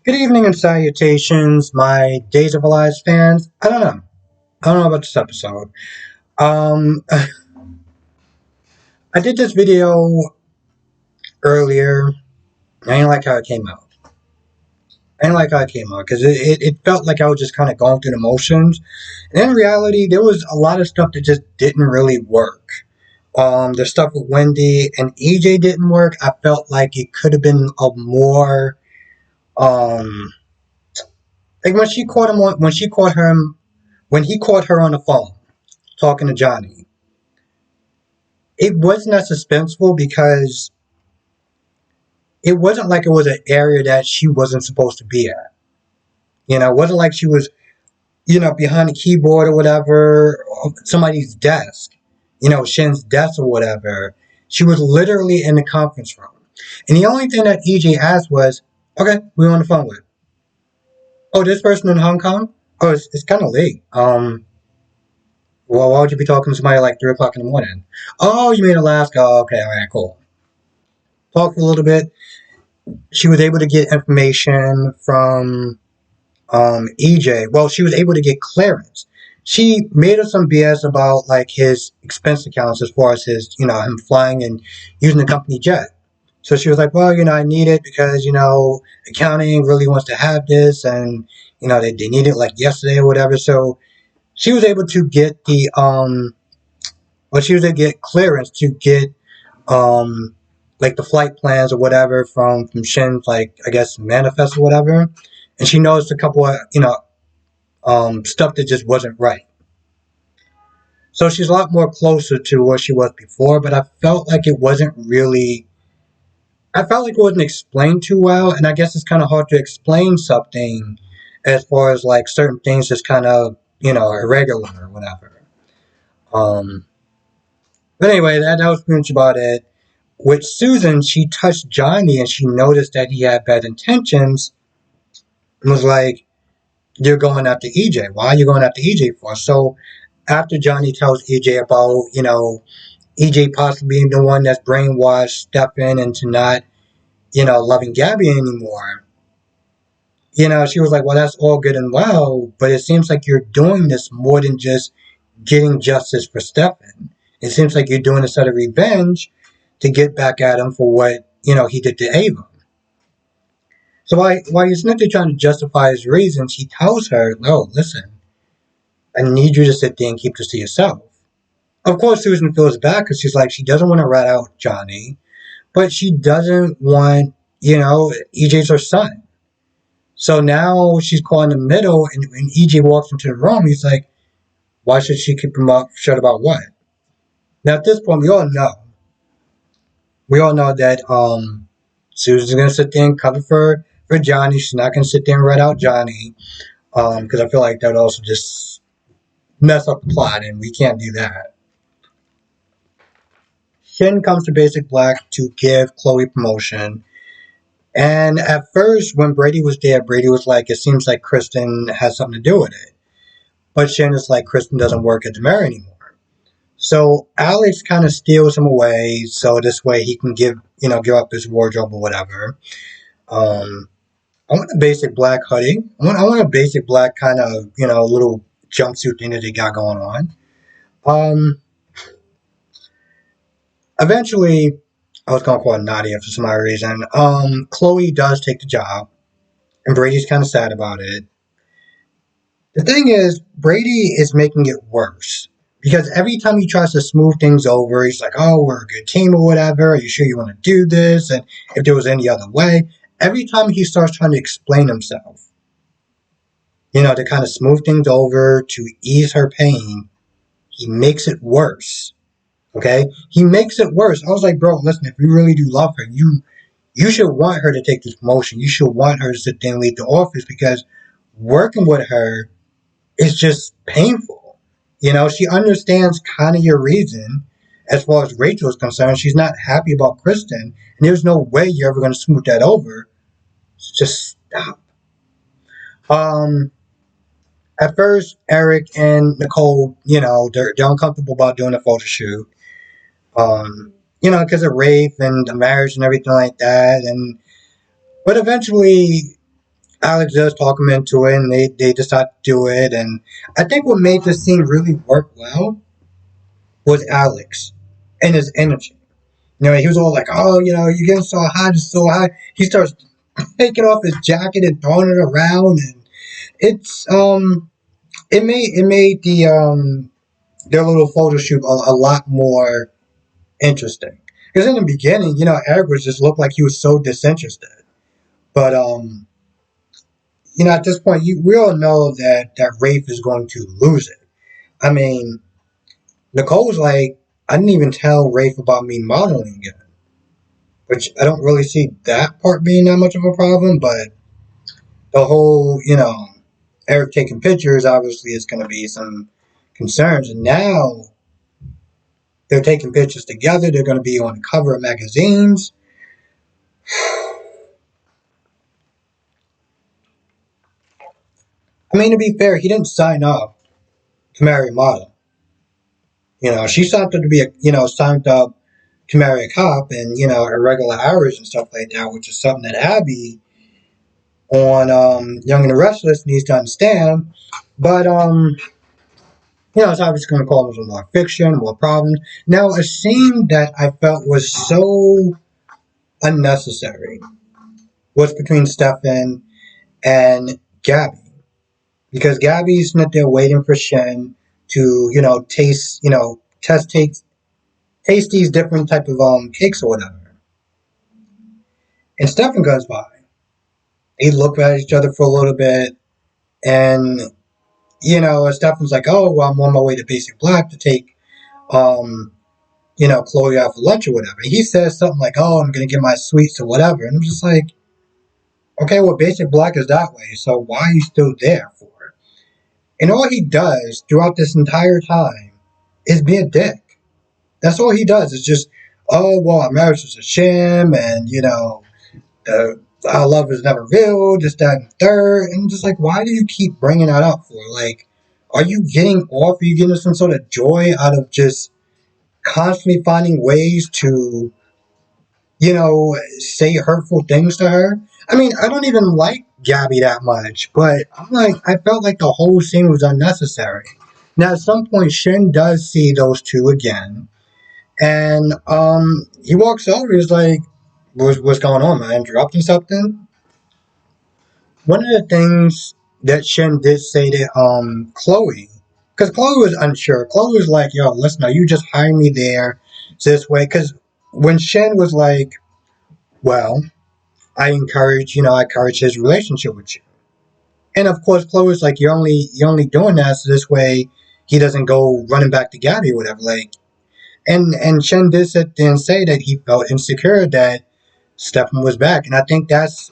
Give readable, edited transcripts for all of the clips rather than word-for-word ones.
Good evening and salutations, my Days of Our Lives fans. I don't know. I don't know about this episode. Um, I did this video earlier. I didn't like how it came out. I didn't like how it came out because it felt like I was just kind of going through the motions. And in reality, there was a lot of stuff that just didn't really work. The stuff with Wendy and EJ didn't work. I felt like it could have been a more um like when he caught her on the phone talking to Johnny. It wasn't as suspenseful because it wasn't like it was an area that she wasn't supposed to be at. It wasn't like she was, behind a keyboard or whatever, or somebody's desk, Shin's desk or whatever. She was literally in the conference room. And the only thing that EJ asked was, okay, we on the phone with. Oh, this person in Hong Kong? Oh, it's kind of late. Well, why would you be talking to somebody at like 3 o'clock in the morning? Oh, you mean Alaska? Oh, okay, all right, cool. Talk for a little bit. She was able to get information from EJ. Well, she was able to get clearance. She made up some BS about like his expense accounts as far as his, him flying and using the company jet. So she was like, well, I need it because, accounting really wants to have this and, they need it like yesterday or whatever. So she was able to get she was able to get clearance to get um like the flight plans or whatever from Shin's like I guess manifest or whatever, and she noticed a couple of stuff that just wasn't right. So she's a lot more closer to what she was before, but I felt like it wasn't really. I felt like it wasn't explained too well, and I guess it's kind of hard to explain something as far as like certain things just kind of irregular or whatever. Um, but anyway, that was pretty much about it. With Susan, she touched Johnny and she noticed that he had bad intentions and was like, you're going after EJ. Why are you going after EJ for? So after Johnny tells EJ about, EJ possibly being the one that's brainwashed Stefan into not, loving Gabby anymore, she was like, well, that's all good and well, but it seems like you're doing this more than just getting justice for Stefan. It seems like you're doing this out of revenge to get back at him for what, he did to Ava. So while he's not trying to justify his reasons, he tells her, no, listen, I need you to sit there and keep this to yourself. Of course, Susan feels bad because she's like, she doesn't want to rat out Johnny, but she doesn't want, EJ's her son. So now she's caught in the middle, and when EJ walks into the room, he's like, why should she keep him up shut about what? Now at this point, we all know that Susan's gonna sit there and cover for Johnny. She's not gonna sit there and rat out Johnny. Because I feel like that would also just mess up the plot, and we can't do that. Shin comes to Basic Black to give Chloe promotion. And at first, when Brady was there, Brady was like, it seems like Kristen has something to do with it. But Shin is like, Kristen doesn't work at the Mary anymore. So Alex kind of steals him away, so this way he can give up his wardrobe or whatever. Um, I want a basic black hoodie. I want a basic black kind of, little jumpsuit thing that they got going on. Um, Eventually, I was gonna call it Nadia for some odd reason. Chloe does take the job, and Brady's kind of sad about it. The thing is, Brady is making it worse because every time he tries to smooth things over, he's like, "Oh, we're a good team or whatever. Are you sure you want to do this?" And if there was any other way, every time he starts trying to explain himself, to kind of smooth things over to ease her pain, he makes it worse. Okay, he makes it worse. I was like, bro, listen, if you really do love her, you should want her to take this promotion. You should want her to sit there and leave the office because working with her is just painful. She understands kind of your reason as far as Rachel is concerned. She's not happy about Kristen, and there's no way you're ever going to smooth that over. So just stop. Um, at first, Eric and Nicole, they're uncomfortable about doing a photo shoot. Because of rape and the marriage and everything like that. But eventually, Alex does talk him into it, and they decide to do it. And I think what made this scene really work well was Alex and his energy. You know, he was all like, "Oh, you know, you're getting so hot, it's so hot." He starts taking off his jacket and throwing it around, and it's it made their little photo shoot a lot more interesting. Because in the beginning, you know, Eric was just looked like he was so disinterested. But you know, at this point, we all know that Rafe is going to lose it. I mean, Nicole was like, I didn't even tell Rafe about me modeling again, which I don't really see that part being that much of a problem. But the whole, you know, Eric taking pictures obviously is going to be some concerns. And now they're taking pictures together. They're going to be on the cover of magazines. I mean, to be fair, he didn't sign up to marry a model. You know, she signed up to be a, you know, signed up to marry a cop and, you know, irregular hours and stuff like that, which is something that Abby on Young and the Restless needs to understand. But, you know, it's obviously going to cause some more fiction, more problems. Now, a scene that I felt was so unnecessary was between Stefan and Gabby. Because Gabby's not there waiting for Shen to, you know, taste, you know, taste these different type of cakes or whatever. And Stefan goes by. They look at each other for a little bit, and you know, Stefan's like, "Oh, well, I'm on my way to Basic Black to take, um, you know, Chloe out for lunch or whatever." He says something like, "Oh, I'm gonna get my sweets or whatever," and I'm just like, "Okay, well, Basic Black is that way, so why are you still there for it?" And all he does throughout this entire time is be a dick. That's all he does. It's just, "Oh, well, our marriage was a sham, and you know, our love is never real, just that and third." And I'm just like, why do you keep bringing that up for? Like, are you getting off? Are you getting some sort of joy out of just constantly finding ways to, you know, say hurtful things to her? I mean, I don't even like Gabby that much, but I'm like, I felt like the whole scene was unnecessary. Now, at some point, Shin does see those two again, and he walks over. He's like, what's going on, man? Interrupting something?" One of the things that Shin did say to Chloe, because Chloe was unsure. Chloe was like, "Yo, listen, are you just hiring me there this way?" Because when Shin was like, "Well, I encourage his relationship with you," and of course Chloe was like, "You're only doing that so this way he doesn't go running back to Gabby or whatever." Like, and Shin did sit there and say that he felt insecure that Stefan was back, and I think that's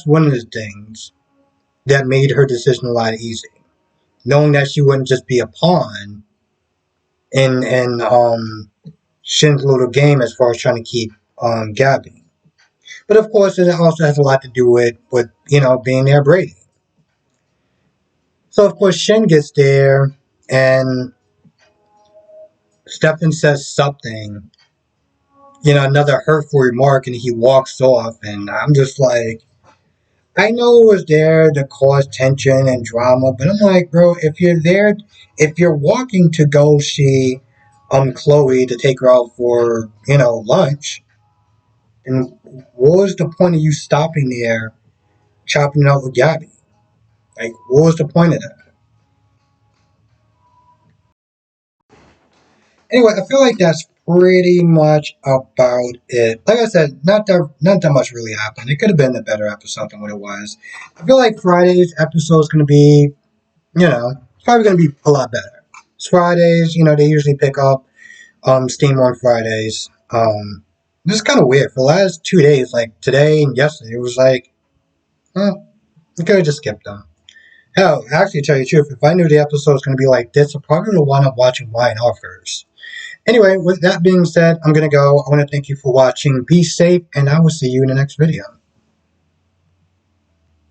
one of the things that made her decision a lot easier, knowing that she wouldn't just be a pawn in Shin's little game as far as trying to keep Gabby. But of course, it also has a lot to do with you know being there Brady. So of course, Shin gets there and Stefan says something, you know, another hurtful remark, and he walks off, and I'm just like, I know it was there to cause tension and drama, but I'm like, bro, if you're walking to go see Chloe to take her out for, you know, lunch, and what was the point of you stopping there chopping it up with Gabby? Like, what was the point of that? Anyway, I feel like that's pretty much about it. Like I said, not that much really happened. It could have been a better episode than what it was. I feel like Friday's episode is going to be, you know, it's probably going to be a lot better. It's Fridays, you know, they usually pick up Steam on Fridays. This is kind of weird. For the last 2 days, like today and yesterday, it was like, well, you could have just skipped them. Hell, actually, to tell you the truth, if I knew the episode was going to be like this, I probably would wind up watching Y&R first. Anyway, with that being said, I'm going to go. I want to thank you for watching. Be safe, and I will see you in the next video.